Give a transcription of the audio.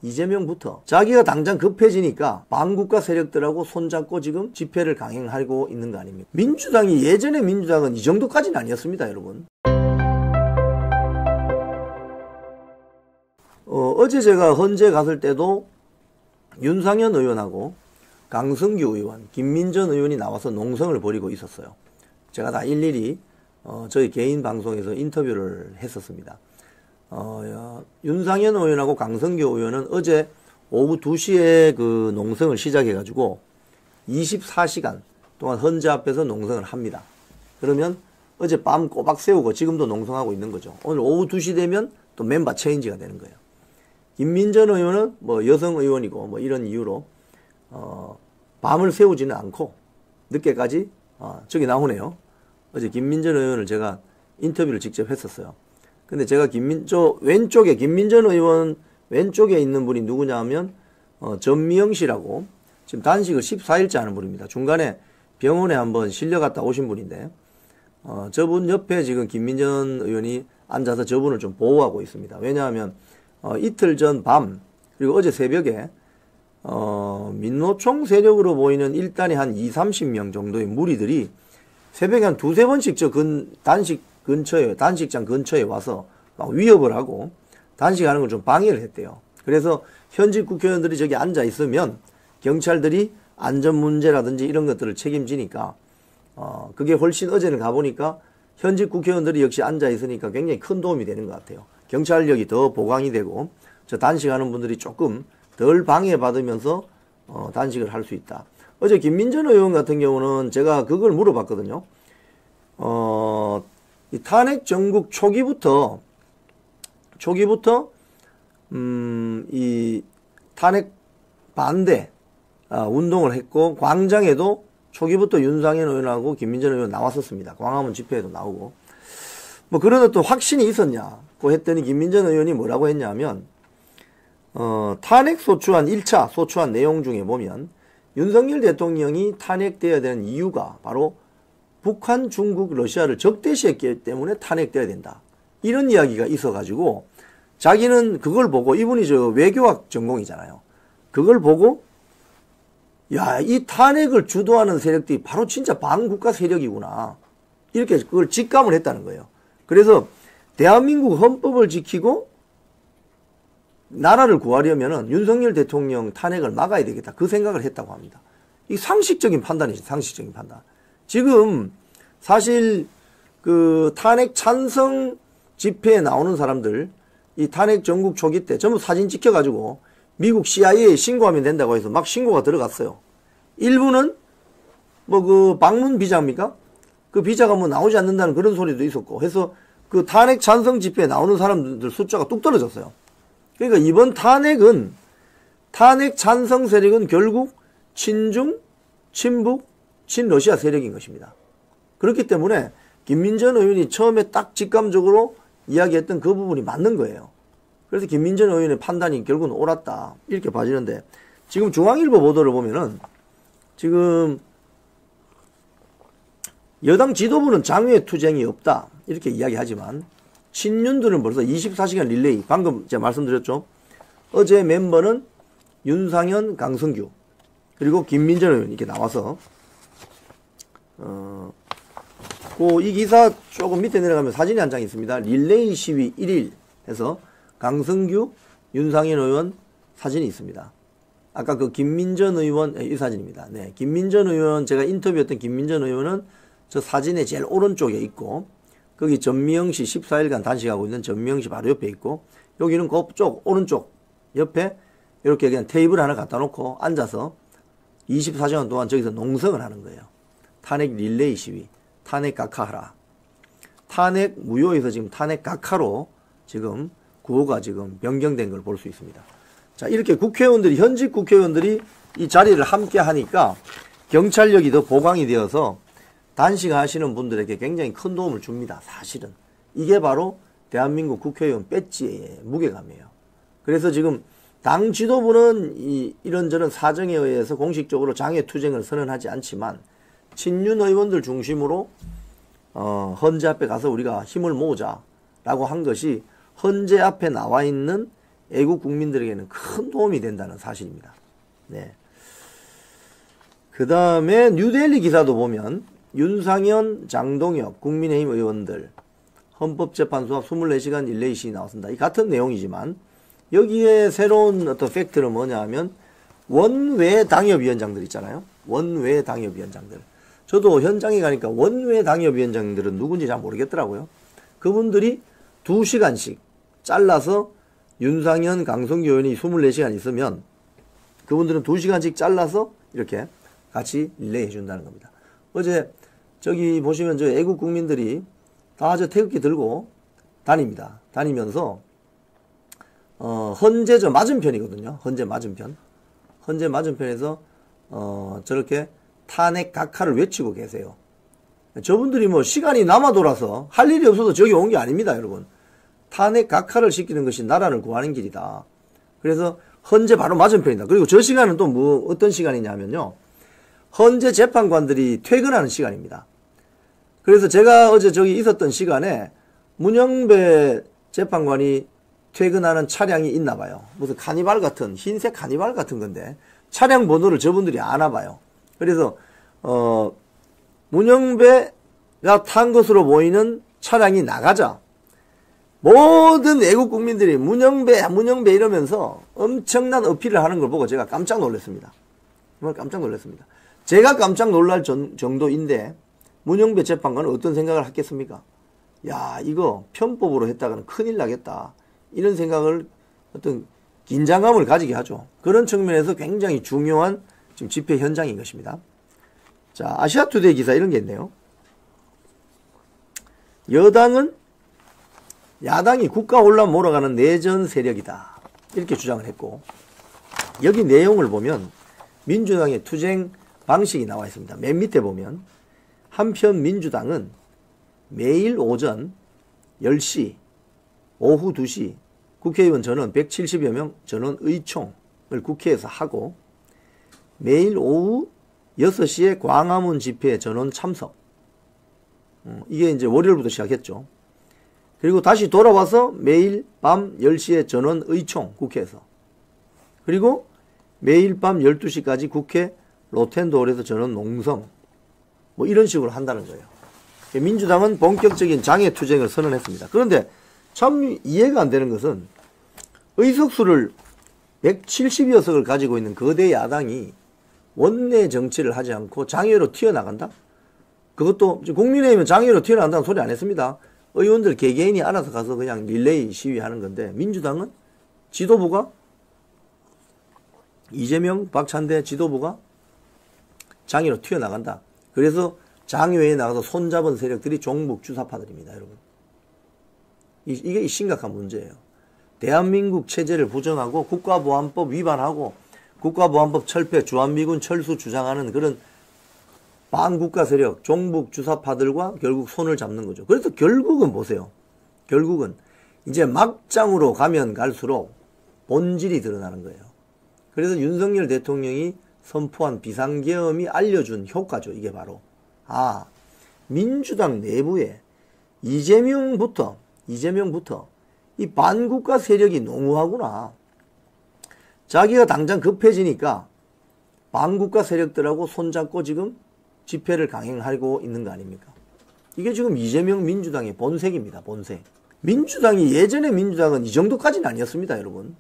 이재명부터 자기가 당장 급해지니까 반국가 세력들하고 손잡고 지금 집회를 강행하고 있는 거 아닙니까? 민주당이 예전에 민주당은 이 정도까지는 아니었습니다, 여러분. 어제 제가 헌재 갔을 때도 윤상현 의원하고 강성규 의원, 김민전 의원이 나와서 농성을 벌이고 있었어요. 제가 다 일일이 저희 개인 방송에서 인터뷰를 했었습니다. 윤상현 의원하고 강성규 의원은 어제 오후 2시에 그 농성을 시작해가지고 24시간 동안 헌재 앞에서 농성을 합니다. 그러면 어제 밤 꼬박 세우고 지금도 농성하고 있는 거죠. 오늘 오후 2시 되면 또 멤버 체인지가 되는 거예요. 김민전 의원은 뭐 여성 의원이고 뭐 이런 이유로 밤을 새우지는 않고 늦게까지 저기 나오네요. 어제 김민전 의원을 제가 인터뷰를 직접 했었어요. 근데 제가 왼쪽에 김민전 의원 왼쪽에 있는 분이 누구냐 하면 전미영 씨라고 지금 단식을 14일째 하는 분입니다. 중간에 병원에 한번 실려갔다 오신 분인데 저분 옆에 지금 김민전 의원이 앉아서 저분을 좀 보호하고 있습니다. 왜냐하면 이틀 전 밤 그리고 어제 새벽에 민노총 세력으로 보이는 일단에 한 20-30명 정도의 무리들이 새벽에 한 2-3번씩 저 단식장 근처에 와서 막 위협을 하고 단식하는 걸 좀 방해를 했대요. 그래서 현직 국회의원들이 저기 앉아 있으면 경찰들이 안전 문제라든지 이런 것들을 책임지니까 그게 훨씬 어제는 가보니까 현직 국회의원들이 역시 앉아 있으니까 굉장히 큰 도움이 되는 것 같아요. 경찰력이 더 보강이 되고 저 단식하는 분들이 조금 덜 방해받으면서 단식을 할 수 있다. 어제 김민전 의원 같은 경우는 제가 그걸 물어봤거든요. 이 탄핵 정국 초기부터 이 탄핵 반대 운동을 했고 광장에도 초기부터 윤상현 의원하고 김민전 의원 나왔었습니다. 광화문 집회에도 나오고 뭐 그런 어떤 확신이 있었냐고 했더니 김민전 의원이 뭐라고 했냐면 탄핵 소추안 1차 소추안 내용 중에 보면 윤석열 대통령이 탄핵되어야 되는 이유가 바로 북한, 중국, 러시아를 적대시했기 때문에 탄핵돼야 된다. 이런 이야기가 있어가지고 자기는 그걸 보고 이분이 저 외교학 전공이잖아요. 그걸 보고 야, 이 탄핵을 주도하는 세력들이 바로 진짜 반국가 세력이구나. 이렇게 그걸 직감을 했다는 거예요. 그래서 대한민국 헌법을 지키고 나라를 구하려면은 윤석열 대통령 탄핵을 막아야 되겠다. 그 생각을 했다고 합니다. 이 상식적인 판단이죠. 상식적인 판단. 지금 사실 그 탄핵 찬성 집회에 나오는 사람들 이 탄핵 전국 초기 때 전부 사진 찍혀가지고 미국 CIA에 신고하면 된다고 해서 막 신고가 들어갔어요. 일부는 뭐 그 방문 비자입니까? 그 비자가 뭐 나오지 않는다는 그런 소리도 있었고 해서 그 탄핵 찬성 집회에 나오는 사람들 숫자가 뚝 떨어졌어요. 그러니까 이번 탄핵 찬성 세력은 결국 친중, 친북, 친러시아 세력인 것입니다. 그렇기 때문에 김민전 의원이 처음에 딱 직감적으로 이야기했던 그 부분이 맞는 거예요. 그래서 김민전 의원의 판단이 결국은 옳았다. 이렇게 봐지는데 지금 중앙일보 보도를 보면은 지금 여당 지도부는 장외 투쟁이 없다. 이렇게 이야기하지만 친윤들은 벌써 24시간 릴레이 방금 제가 말씀드렸죠. 어제 멤버는 윤상현, 강성규 그리고 김민전 의원 이렇게 나와서 이 기사 조금 밑에 내려가면 사진이 한 장 있습니다. 릴레이 시위 1일 해서 강성규, 윤상현 의원 사진이 있습니다. 아까 그 김민전 의원 이 사진입니다. 네, 김민전 의원 제가 인터뷰했던 김민전 의원은 저 사진의 제일 오른쪽에 있고 거기 전미영 씨 14일간 단식하고 있는 전미영 씨 바로 옆에 있고 여기는 그쪽 오른쪽 옆에 이렇게 그냥 테이블 하나 갖다 놓고 앉아서 24시간 동안 저기서 농성을 하는 거예요. 탄핵 릴레이 시위, 탄핵 각하하라. 탄핵 무효에서 지금 탄핵 각하로 지금 구호가 지금 변경된 걸 볼 수 있습니다. 자, 이렇게 현직 국회의원들이 이 자리를 함께 하니까 경찰력이 더 보강이 되어서 단식하시는 분들에게 굉장히 큰 도움을 줍니다. 사실은. 이게 바로 대한민국 국회의원 배지의 무게감이에요. 그래서 지금 당 지도부는 이런저런 사정에 의해서 공식적으로 장외투쟁을 선언하지 않지만 친윤 의원들 중심으로 헌재 앞에 가서 우리가 힘을 모으자라고 한 것이 헌재 앞에 나와 있는 애국 국민들에게는 큰 도움이 된다는 사실입니다. 네. 그 다음에 뉴델리 기사도 보면 윤상현, 장동혁 국민의힘 의원들 헌법재판소 앞 24시간 릴레이 시위 나왔습니다. 이 같은 내용이지만 여기에 새로운 어떤 팩트는 뭐냐 하면 원외 당협위원장들 있잖아요. 원외 당협위원장들. 저도 현장에 가니까 원외 당협위원장들은 누군지 잘 모르겠더라고요. 그분들이 2시간씩 잘라서 윤상현, 강성규 의원이 24시간 있으면 그분들은 2시간씩 잘라서 이렇게 같이 릴레이 해준다는 겁니다. 어제 저기 보시면 저 애국 국민들이 다 저 태극기 들고 다닙니다. 다니면서 헌재 저 맞은편이거든요. 헌재 맞은편. 헌재 맞은편에서 저렇게 탄핵 각하를 외치고 계세요. 저분들이 뭐 시간이 남아 돌아서 할 일이 없어서 저기 온 게 아닙니다, 여러분. 탄핵 각하를 시키는 것이 나라를 구하는 길이다. 그래서 헌재 바로 맞은편이다. 그리고 저 시간은 또 뭐 어떤 시간이냐면요. 헌재 재판관들이 퇴근하는 시간입니다. 그래서 제가 어제 저기 있었던 시간에 문영배 재판관이 퇴근하는 차량이 있나 봐요. 무슨 카니발 같은, 흰색 카니발 같은 건데 차량 번호를 저분들이 아나 봐요. 그래서 문영배가 탄 것으로 보이는 차량이 나가자 모든 애국 국민들이 문영배 이러면서 엄청난 어필을 하는 걸 보고 제가 깜짝 놀랐습니다. 정말 깜짝 놀랐습니다. 제가 깜짝 놀랄 정도인데 문영배 재판관은 어떤 생각을 하겠습니까? 야, 이거 편법으로 했다가는 큰일 나겠다. 이런 생각을 어떤 긴장감을 가지게 하죠. 그런 측면에서 굉장히 중요한 지금 집회 현장인 것입니다. 자, 아시아투데이 기사 이런 게 있네요. 여당은 야당이 국가 혼란 몰아가는 내전 세력이다. 이렇게 주장을 했고 여기 내용을 보면 민주당의 투쟁 방식이 나와 있습니다. 맨 밑에 보면 한편 민주당은 매일 오전 10시, 오후 2시 국회의원 전원 170여 명 전원 의총을 국회에서 하고 매일 오후 6시에 광화문 집회 전원 참석. 이게 이제 월요일부터 시작했죠. 그리고 다시 돌아와서 매일 밤 10시에 전원 의총 국회에서. 그리고 매일 밤 12시까지 국회 로텐도홀에서 전원 농성. 뭐 이런 식으로 한다는 거예요. 민주당은 본격적인 장애투쟁을 선언했습니다. 그런데 참 이해가 안 되는 것은 의석수를 170여석을 가지고 있는 거대 야당이 원내 정치를 하지 않고 장외로 튀어나간다? 그것도 국민의힘은 장외로 튀어나간다는 소리 안 했습니다. 의원들 개개인이 알아서 가서 그냥 릴레이 시위하는 건데 민주당은 지도부가 이재명, 박찬대 지도부가 장외로 튀어나간다. 그래서 장외에 나가서 손잡은 세력들이 종북 주사파들입니다, 여러분. 이게 심각한 문제예요. 대한민국 체제를 부정하고 국가보안법 위반하고 국가보안법 철폐, 주한미군 철수 주장하는 그런 반국가 세력, 종북 주사파들과 결국 손을 잡는 거죠. 그래서 결국은 보세요. 결국은 이제 막장으로 가면 갈수록 본질이 드러나는 거예요. 그래서 윤석열 대통령이 선포한 비상계엄이 알려준 효과죠. 이게 바로 민주당 내부에 이재명부터 이 반국가 세력이 농후하구나. 자기가 당장 급해지니까 반국가 세력들하고 손잡고 지금 집회를 강행하고 있는 거 아닙니까? 이게 지금 이재명 민주당의 본색입니다. 본색. 민주당이 예전에 민주당은 이 정도까지는 아니었습니다, 여러분.